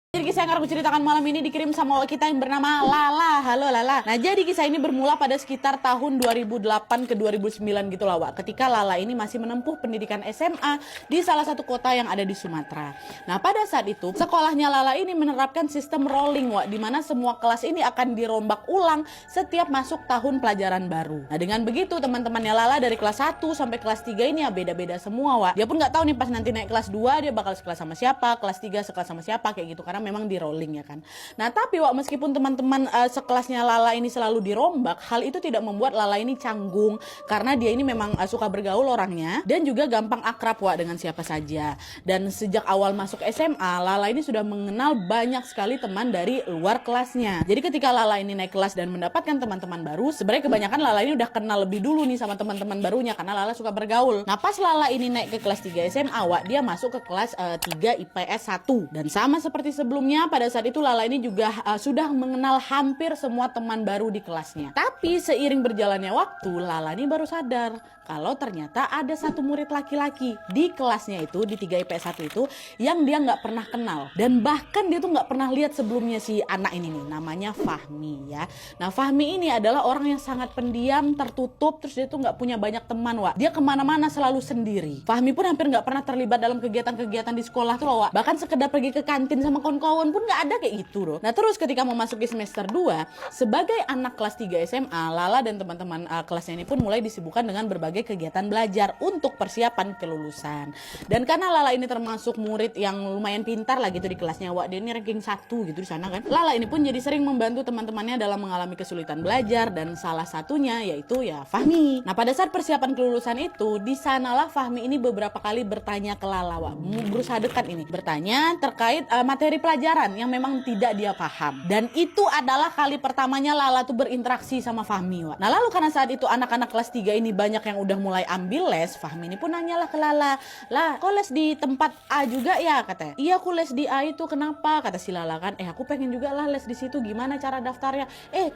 Jadi kisah yang aku ceritakan malam ini dikirim sama kita yang bernama Lala. Halo Lala. Nah, jadi kisah ini bermula pada sekitar tahun 2008 ke 2009 gitu lah, Wak. Ketika Lala ini masih menempuh pendidikan SMA di salah satu kota yang ada di Sumatera. Nah, pada saat itu sekolahnya Lala ini menerapkan sistem rolling, Wak, di mana semua kelas ini akan dirombak ulang setiap masuk tahun pelajaran baru. Nah, dengan begitu teman-temannya Lala dari kelas 1 sampai kelas 3 ini ya beda-beda semua, Wak. Dia pun nggak tahu nih pas nanti naik kelas 2 dia bakal sekelas sama siapa, kelas 3 sekelas sama siapa kayak gitu, karena memang di rolling ya kan. Nah, tapi Wak, meskipun teman-teman sekelasnya Lala ini selalu dirombak, hal itu tidak membuat Lala ini canggung karena dia ini memang suka bergaul orangnya dan juga gampang akrab, Wak, dengan siapa saja. Dan sejak awal masuk SMA, Lala ini sudah mengenal banyak sekali teman dari luar kelasnya. Jadi ketika Lala ini naik kelas dan mendapatkan teman-teman baru, sebenarnya kebanyakan Lala ini udah kenal lebih dulu nih sama teman-teman barunya karena Lala suka bergaul. Nah, pas Lala ini naik ke kelas 3 SMA, Wak, dia masuk ke kelas 3 IPS 1. Dan sama seperti sebelumnya, pada saat itu Lala ini juga sudah mengenal hampir semua teman baru di kelasnya. Tapi seiring berjalannya waktu, Lala ini baru sadar kalau ternyata ada satu murid laki-laki di kelasnya itu, di 3 IPS 1 itu, yang dia nggak pernah kenal. Dan bahkan dia tuh nggak pernah lihat sebelumnya si anak ini nih, namanya Fahmi ya. Nah, Fahmi ini adalah orang yang sangat pendiam, tertutup, terus dia tuh nggak punya banyak teman, Wak. Dia kemana-mana selalu sendiri. Fahmi pun hampir nggak pernah terlibat dalam kegiatan-kegiatan di sekolah tuh, Wak. Bahkan sekedar pergi ke kantin sama kawan-kawan pun nggak ada kayak gitu loh. Nah, terus ketika memasuki semester 2, sebagai anak kelas 3 SMA, Lala dan teman-teman kelasnya ini pun mulai disibukkan dengan berbagai kegiatan belajar untuk persiapan kelulusan. Dan karena Lala ini termasuk murid yang lumayan pintar lah gitu di kelasnya, Wak, dia ini ranking 1 gitu di sana kan. Lala ini pun jadi sering membantu teman-temannya dalam mengalami kesulitan belajar, dan salah satunya yaitu ya Fahmi. Nah, pada saat persiapan kelulusan itu, di sanalah Fahmi ini beberapa kali bertanya ke Lala, Wak, berusaha dekat ini, bertanya terkait materi pelajaran yang memang tidak dia paham. Dan itu adalah kali pertamanya Lala tuh berinteraksi sama Fahmi, Wak. Nah, lalu karena saat itu anak-anak kelas 3 ini banyak yang udah mulai ambil les, Fahmi ini pun nanyalah ke Lala, "Lah, kok les di tempat A juga ya?" katanya. "Iya, aku les di A itu." "Kenapa?" kata si Lala kan. Aku pengen juga lah les di situ. Gimana cara daftarnya?"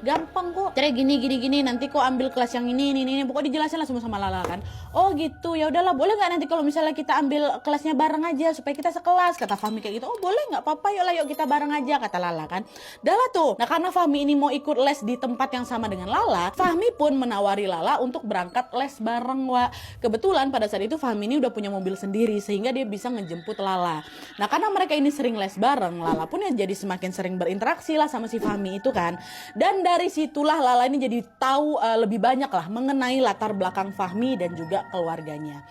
Gampang kok. Cara gini, nanti kok ambil kelas yang ini. Pokoknya dijelasin lah semua sama Lala kan. "Oh gitu, ya udahlah, boleh nggak nanti kalau misalnya kita ambil kelasnya bareng aja supaya kita sekelas?" kata Fahmi kayak gitu. "Oh boleh, nggak apa-apa, yuk kita bareng aja," kata Lala kan. Dah lah tuh. Nah, karena Fahmi ini mau ikut les di tempat yang sama dengan Lala, Fahmi pun menawari Lala untuk berangkat les bareng, Wak. Kebetulan pada saat itu Fahmi ini udah punya mobil sendiri sehingga dia bisa ngejemput Lala. Nah, karena mereka ini sering les bareng, Lala pun ya jadi semakin sering berinteraksi lah sama si Fahmi itu kan. Dan dari situlah Lala ini jadi tahu lebih banyak lah mengenai latar belakang Fahmi dan juga keluarganya.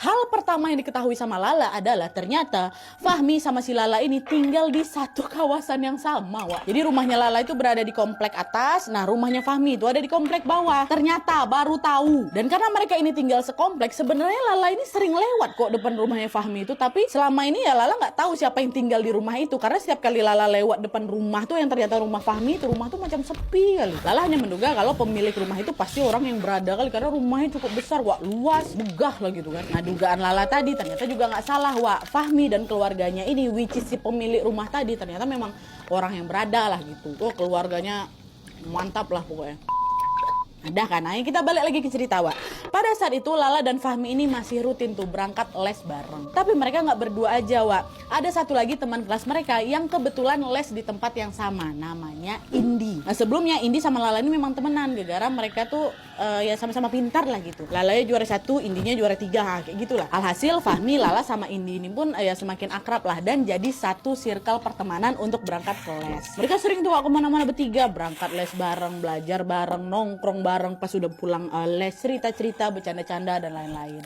Hal pertama yang diketahui sama Lala adalah ternyata Fahmi sama si Lala ini tinggal di satu kawasan yang sama, Wak. Jadi rumahnya Lala itu berada di komplek atas, nah rumahnya Fahmi itu ada di komplek bawah. Ternyata baru tahu. Dan karena mereka ini tinggal sekomplek, sebenarnya Lala ini sering lewat kok depan rumahnya Fahmi itu, tapi selama ini ya Lala nggak tahu siapa yang tinggal di rumah itu, karena setiap kali Lala lewat depan rumah tuh yang ternyata rumah Fahmi itu, rumah tuh macam sepi kali. Lala hanya menduga kalau pemilik rumah itu pasti orang yang berada kali, karena rumahnya cukup besar, Wak, luas, megah lah gitu kan. Nah, dugaan Lala tadi ternyata juga nggak salah, Wak. Fahmi dan keluarganya ini, which is si pemilik rumah tadi, ternyata memang orang yang berada lah gitu. Oh, keluarganya mantap lah pokoknya. Ada kan? Nah, kita balik lagi ke cerita, Wak. Pada saat itu Lala dan Fahmi ini masih rutin tuh berangkat les bareng. Tapi mereka nggak berdua aja, Wak. Ada satu lagi teman kelas mereka yang kebetulan les di tempat yang sama, namanya Indi. Nah, sebelumnya Indi sama Lala ini memang temenan, gara-gara mereka tuh ya sama-sama pintar lah gitu. Lalanya juara 1, Indinya juara 3, kayak gitulah. Alhasil Fahmi, Lala sama Indi ini pun ya semakin akrab lah dan jadi satu circle pertemanan untuk berangkat ke les. Mereka sering tuh, Wak, kemana-mana bertiga, berangkat les bareng, belajar bareng, nongkrong bareng, pas sudah pulang les, cerita-cerita, bercanda-canda dan lain-lain.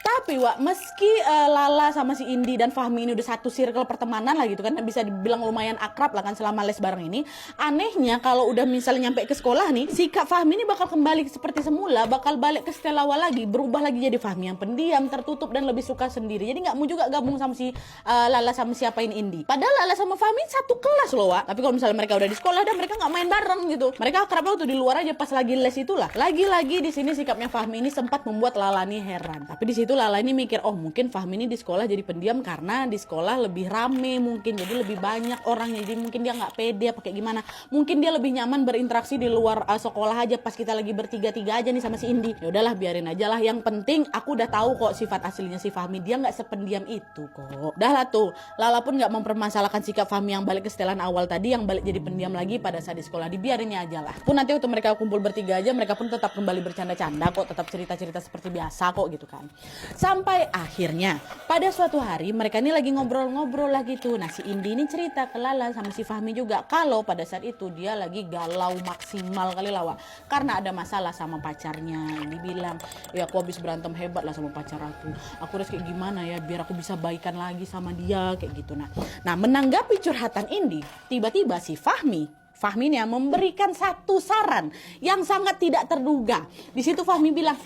Tapi, Wak, meski Lala sama si Indi dan Fahmi ini udah satu circle pertemanan lah gitu kan, bisa dibilang lumayan akrab lah kan selama les bareng ini, anehnya kalau udah misalnya nyampe ke sekolah nih, sikap Fahmi ini bakal kembali seperti semula, bakal balik ke setel awal lagi, berubah lagi jadi Fahmi yang pendiam, tertutup dan lebih suka sendiri. Jadi nggak mau juga gabung sama si Lala sama siapa ini Indi. Padahal Lala sama Fahmi satu kelas loh, Wak. Tapi kalau misalnya mereka udah di sekolah dan mereka nggak main bareng gitu, mereka akrabnya tuh di luar aja pas lagi les itulah. Lagi-lagi di sini sikapnya Fahmi ini sempat membuat Lala nih heran. Tapi di situ situ Lala ini mikir, oh mungkin Fahmi ini di sekolah jadi pendiam karena di sekolah lebih rame mungkin, jadi lebih banyak orangnya, jadi mungkin dia nggak pede apa kayak gimana, mungkin dia lebih nyaman berinteraksi di luar sekolah aja pas kita lagi bertiga-tiga aja nih sama si Indi. Ya udahlah biarin aja lah, yang penting aku udah tahu kok sifat aslinya si Fahmi, dia nggak sependiam itu kok. Dah lah tuh, Lala pun nggak mempermasalahkan sikap Fahmi yang balik ke setelan awal tadi, yang balik jadi pendiam lagi pada saat di sekolah, dibiarinnya aja lah. Pun nanti waktu mereka kumpul bertiga aja, mereka pun tetap kembali bercanda-canda kok, tetap cerita-cerita seperti biasa kok gitu kan. Sampai akhirnya pada suatu hari mereka ini lagi ngobrol-ngobrol lah gitu. Nah si Indi ini cerita ke Lala sama si Fahmi juga kalau pada saat itu dia lagi galau maksimal kali lah karena ada masalah sama pacarnya. Indi bilang, ya aku habis berantem hebat lah sama pacar aku harus kayak gimana ya biar aku bisa baikan lagi sama dia kayak gitu. Nah menanggapi curhatan Indi, tiba-tiba si Fahmi ini memberikan satu saran yang sangat tidak terduga. Di situ Fahmi bilang,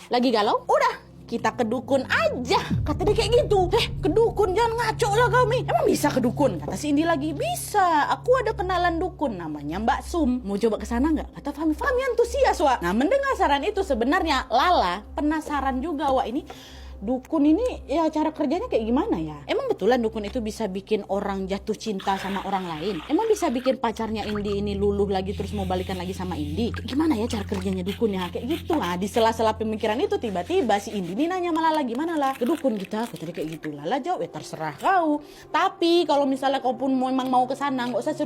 lagi galau? Udah, kita ke dukun aja. Kata dia kayak gitu. Ke dukun, jangan ngaco lah kami. Emang bisa ke dukun? Kata si Indi lagi, bisa. Aku ada kenalan dukun namanya Mbak Sum. Mau coba ke sana nggak? Kata Fahmi antusias wak. Nah mendengar saran itu sebenarnya Lala penasaran juga wak, ini dukun ini ya cara kerjanya kayak gimana ya? Emang betulan dukun itu bisa bikin orang jatuh cinta sama orang lain? Emang bisa bikin pacarnya Indi ini luluh lagi terus mau balikan lagi sama Indi? Gimana ya cara kerjanya dukun ya? Kayak gitu. Nah di sela-sela pemikiran itu tiba-tiba si Indi ini nanya sama Lala, gimana lah ke dukun kita? Kata dia kayak gitu. Lala jawab, ya terserah kau. Tapi kalau misalnya kau pun memang mau ke sana, nggak usah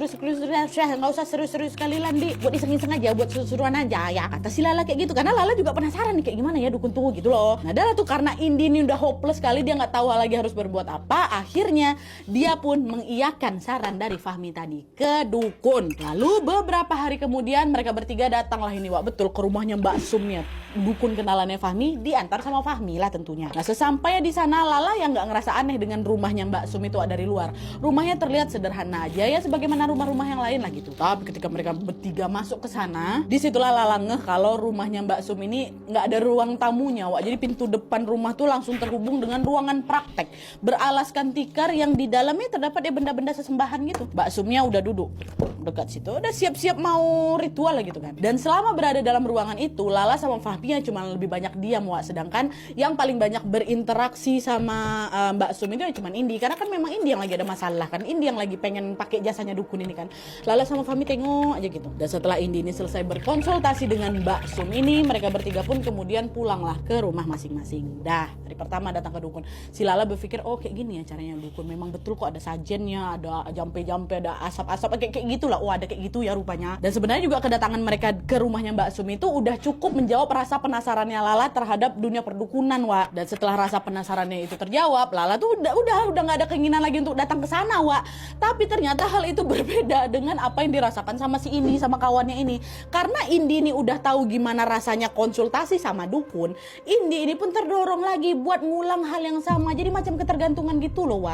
serius-serius sekali Landi. Buat iseng-iseng aja, buat seru-seruan aja ya. Kata si Lala kayak gitu. Karena Lala juga penasaran nih kayak gimana ya dukun tuh gitu loh. Nah adalah tuh karena Indi ini udah hopeless sekali, dia nggak tahu lagi harus berbuat apa. Akhirnya dia pun mengiyakan saran dari Fahmi tadi, ke dukun. Lalu beberapa hari kemudian mereka bertiga datanglah ini wak, betul ke rumahnya Mbak Sum ya, dukun kenalannya Fahmi, diantar sama Fahmi lah tentunya. Nah sesampainya di sana Lala yang nggak ngerasa aneh dengan rumahnya Mbak Sum itu dari luar. Rumahnya terlihat sederhana aja ya, sebagaimana rumah-rumah yang lain lah gitu. Tapi ketika mereka bertiga masuk ke sana, disitulah Lala ngeh kalau rumahnya Mbak Sum ini nggak ada ruang tamunya wak. Jadi pintu depan rumah tuh langsung terhubung dengan ruangan praktek beralaskan tikar yang di dalamnya terdapat ya benda-benda sesembahan gitu. Mbak Sumnya udah duduk dekat situ, udah siap-siap mau ritual lah gitu kan. Dan selama berada dalam ruangan itu, Lala sama Fahmi cuma lebih banyak diam wak, sedangkan yang paling banyak berinteraksi sama Mbak Sum itu cuma Indi, karena kan memang Indi yang lagi ada masalah kan, Indi yang lagi pengen pakai jasanya dukun ini kan. Lala sama Fahmi tengok aja gitu. Dan setelah Indi ini selesai berkonsultasi dengan Mbak Sum ini, mereka bertiga pun kemudian pulanglah ke rumah masing-masing. Dah hari pertama datang ke dukun, si Lala berpikir, oh kayak gini ya caranya dukun, memang betul kok ada sajennya, ada jampe-jampe, ada asap-asap kayak gitu lah. Oh ada kayak gitu ya rupanya. Dan sebenarnya juga kedatangan mereka ke rumahnya Mbak Sum itu udah cukup menjawab rasa penasarannya Lala terhadap dunia perdukunan wak. Dan setelah rasa penasarannya itu terjawab, Lala tuh udah nggak ada keinginan lagi untuk datang ke sana wak. Tapi ternyata hal itu berbeda dengan apa yang dirasakan sama si Indi sama kawannya ini. Karena Indi ini udah tahu gimana rasanya konsultasi sama dukun, Indi ini pun terdorong lagi buat ngulang hal yang sama. Jadi macam ketergantungan gitu loh wak.